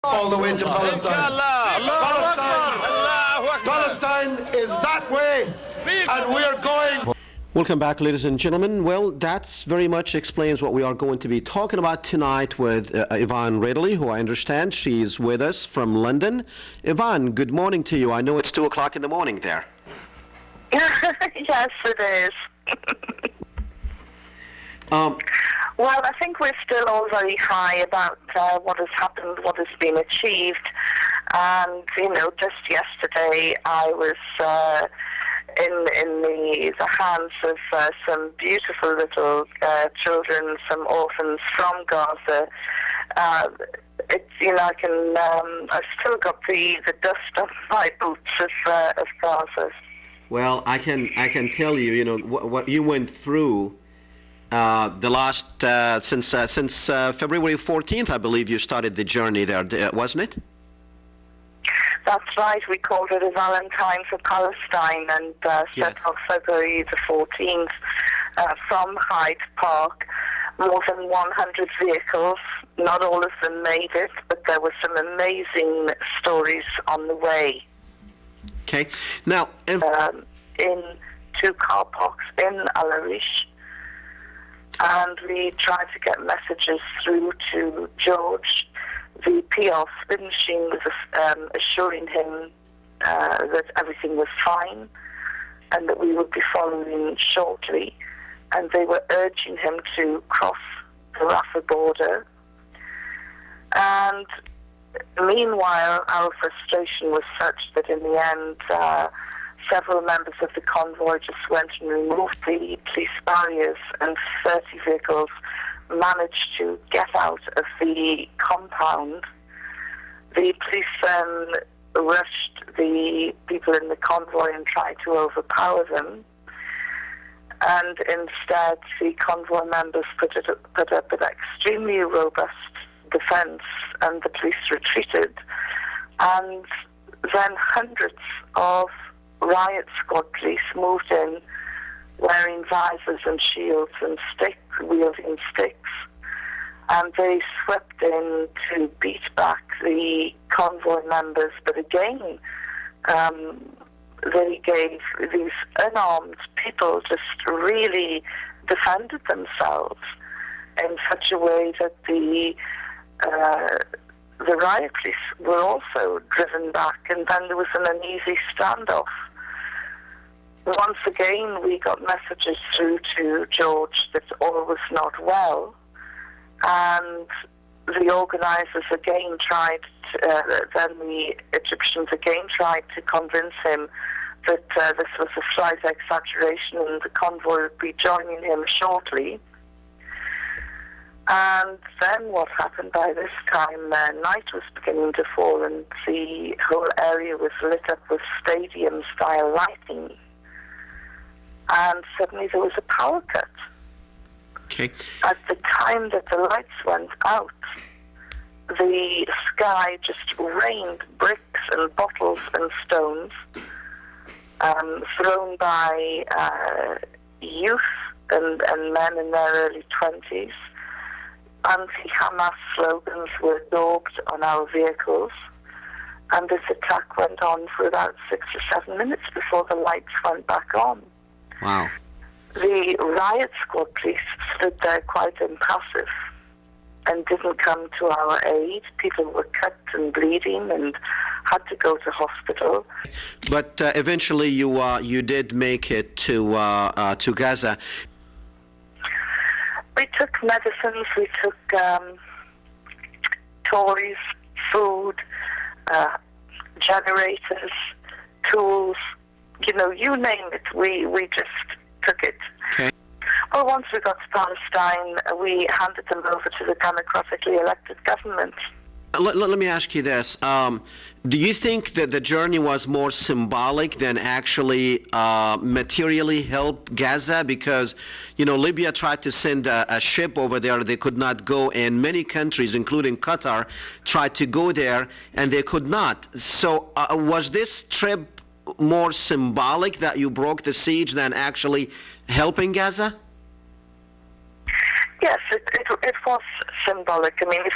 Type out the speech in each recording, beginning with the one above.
all the way to Palestine. Palestine is that way, and we are going. Welcome back, ladies and gentlemen. Well, that's very much explains what we are going to be talking about tonight with Yvonne Ridley, who I understand she's with us from London. Yvonne, good morning to you. I know it's 2 o'clock in the morning there. Yes, it is. Well, I think we're still all very high about what has happened, what has been achieved. And, just yesterday I was in the hands of some beautiful little children, some orphans from Gaza. I've still got the dust on my boots of Gaza. Well, I can tell you, what you went through. The last since February 14th, I believe you started the journey there, wasn't it? That's right. We called it a Valentine for Palestine, and set off February the 14th from Hyde Park. More than 100 vehicles. Not all of them made it, but there were some amazing stories on the way. Okay. Now, in 2 car parks in Al Arish. And we tried to get messages through to George. The PR spin machine was assuring him that everything was fine and that we would be following shortly. And they were urging him to cross the Rafah border. And meanwhile, our frustration was such that in the end, several members of the convoy just went and removed the police barriers, and 30 vehicles managed to get out of the compound. The police then rushed the people in the convoy and tried to overpower them. And instead, the convoy members put up an extremely robust defense, and the police retreated. And then hundreds of riot squad police moved in wearing visors and shields and wielding sticks, and they swept in to beat back the convoy members. But again, they gave these unarmed people just really defended themselves in such a way that the riot police were also driven back, and then there was an uneasy standoff. Once again, we got messages through to George that all was not well, and the organisers again then the Egyptians again tried to convince him that this was a slight exaggeration and the convoy would be joining him shortly. And then what happened by this time, night was beginning to fall and the whole area was lit up with stadium-style lighting. And suddenly there was a power cut. Okay. At the time that the lights went out, the sky just rained bricks and bottles and stones thrown by youth and men in their early 20s. Anti-Hamas slogans were daubed on our vehicles, and this attack went on for about 6 or 7 minutes before the lights went back on. Wow. The riot squad police stood there quite impassive and didn't come to our aid. People were cut and bleeding and had to go to hospital. But eventually you did make it to Gaza. We took medicines, we took toys, food, generators, tools, you name it, we just took it. Okay. Well, once we got to Palestine, we handed them over to the democratically elected government. Let me ask you this. Do you think that the journey was more symbolic than actually materially help Gaza? Because, Libya tried to send a ship over there. They could not go, and many countries, including Qatar, tried to go there, and they could not. So was this trip more symbolic that you broke the siege than actually helping Gaza? Yes, it was symbolic. I mean, if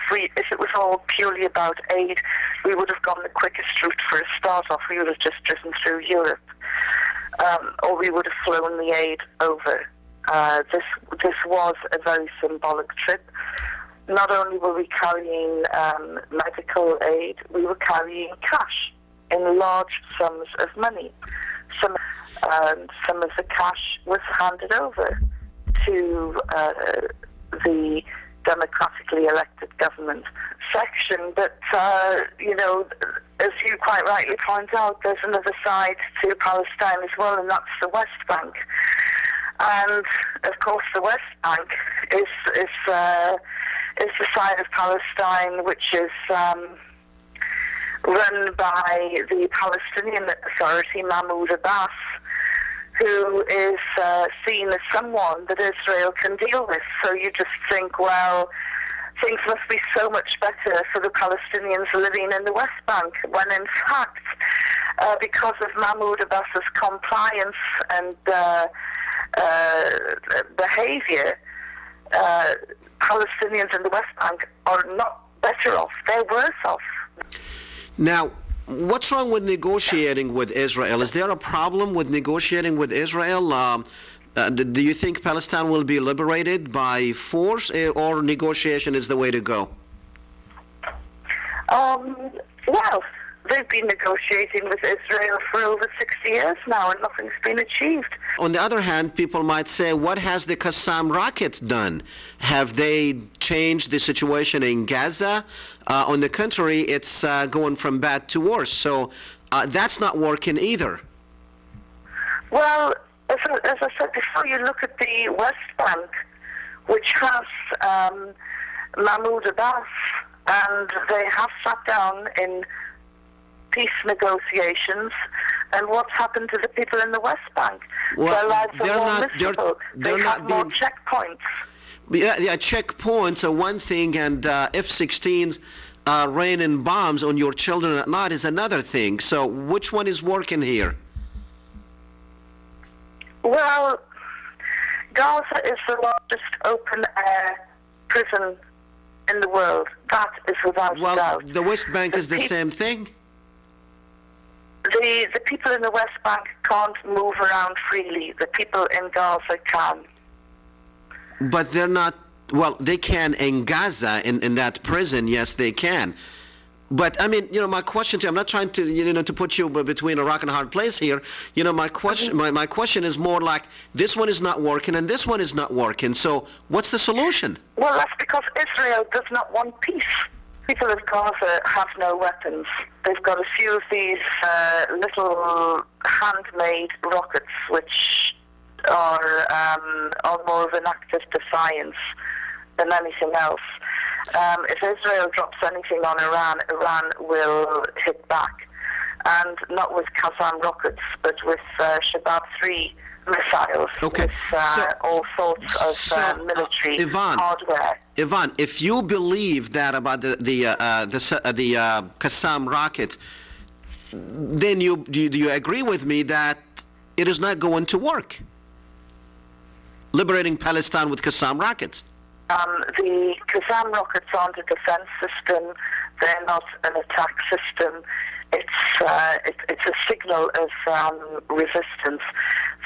it was all purely about aid, we would have gone the quickest route for a start off. We would have just driven through Europe, or we would have flown the aid over. This was a very symbolic trip. Not only were we carrying medical aid, we were carrying cash in large sums of money. Some of the cash was handed over to the democratically elected government section. But, as you quite rightly point out, there's another side to Palestine as well, and that's the West Bank. And, of course, the West Bank is the side of Palestine which is run by the Palestinian Authority, Mahmoud Abbas, who is seen as someone that Israel can deal with. So you just think, well, things must be so much better for the Palestinians living in the West Bank, when in fact, because of Mahmoud Abbas's compliance and behavior, Palestinians in the West Bank are not better off, they're worse off. Now, what's wrong with negotiating with Israel? Is there a problem with negotiating with Israel? Do you think Palestine will be liberated by force, or negotiation is the way to go? Well, they've been negotiating with Israel for over 60 years now, and nothing's been achieved. On the other hand, people might say, what has the Qassam rockets done? Have they changed the situation in Gaza? On the contrary, it's going from bad to worse. So that's not working either. Well, as I said before, you look at the West Bank, which has Mahmoud Abbas, and they have sat down in peace negotiations, and what's happened to the people in the West Bank? Well, their lives are more miserable. They have more checkpoints. Yeah, checkpoints are one thing, and F-16s raining bombs on your children at night is another thing. So which one is working here? Well, Gaza is the largest open-air prison in the world. That is without doubt. Well, the West Bank is the same thing. The people in the West Bank can't move around freely. The people in Gaza can. But they're not, well, they can in Gaza, in that prison, yes, they can. But, I mean, my question to you, I'm not trying to, to put you between a rock and a hard place here. My question, my question is more like, this one is not working and this one is not working. So what's the solution? Well, that's because Israel does not want peace. People of Gaza have no weapons. They've got a few of these little handmade rockets, which are more of an act of defiance than anything else. If Israel drops anything on Iran, Iran will hit back. And not with Qassam rockets, but with Shabab-3 missiles, okay. with all sorts of military hardware. Yvonne, if you believe that about the Qassam rockets, then do you agree with me that it is not going to work? Liberating Palestine with Qassam rockets. The Qassam rockets aren't a defense system. They're not an attack system. It's a signal of resistance.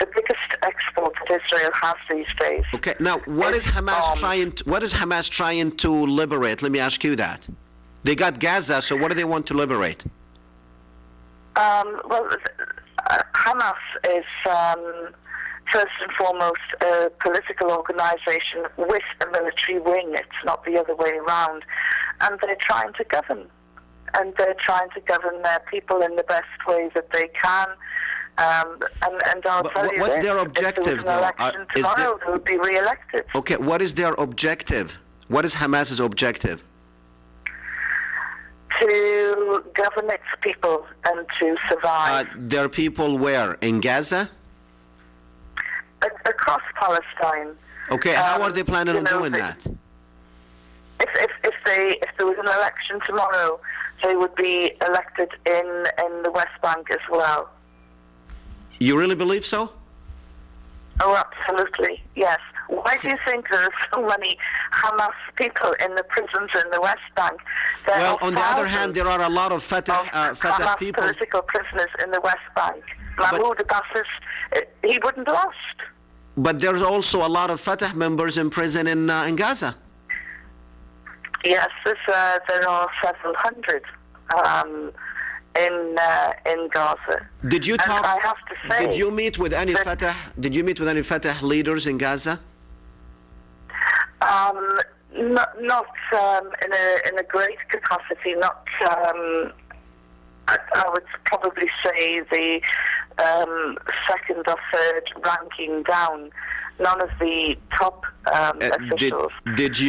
The biggest export that Israel has these days. Okay. Now, what is Hamas trying to liberate? Let me ask you that. They got Gaza, so what do they want to liberate? Well, Hamas is first and foremost a political organization with a military wing. It's not the other way around, and they're trying to govern. And they're trying to govern their people in the best way that they can. And I'll tell you what's this, their objective, if there was an election tomorrow, they would be re-elected. Okay, what is their objective? What is Hamas's objective? To govern its people and to survive. Their people where? In Gaza? Across Palestine. Okay, how are they planning on doing that? If there was an election tomorrow, they would be elected in the West Bank as well. You really believe so? Oh, absolutely, yes. Why do you think there are so many Hamas people in the prisons in the West Bank? Well, on the other hand, there are a lot of Fatah Hamas people. Political prisoners in the West Bank. Mahmoud Abbas, he wouldn't last. But there's also a lot of Fatah members in prison in Gaza. Yes, there are several hundred in Gaza. Did you talk? And I have to say, did you meet with any Fatah? Did you meet with any Fatah leaders in Gaza? Not in a great capacity. Not. I would probably say the second or third ranking down. None of the top officials. Did you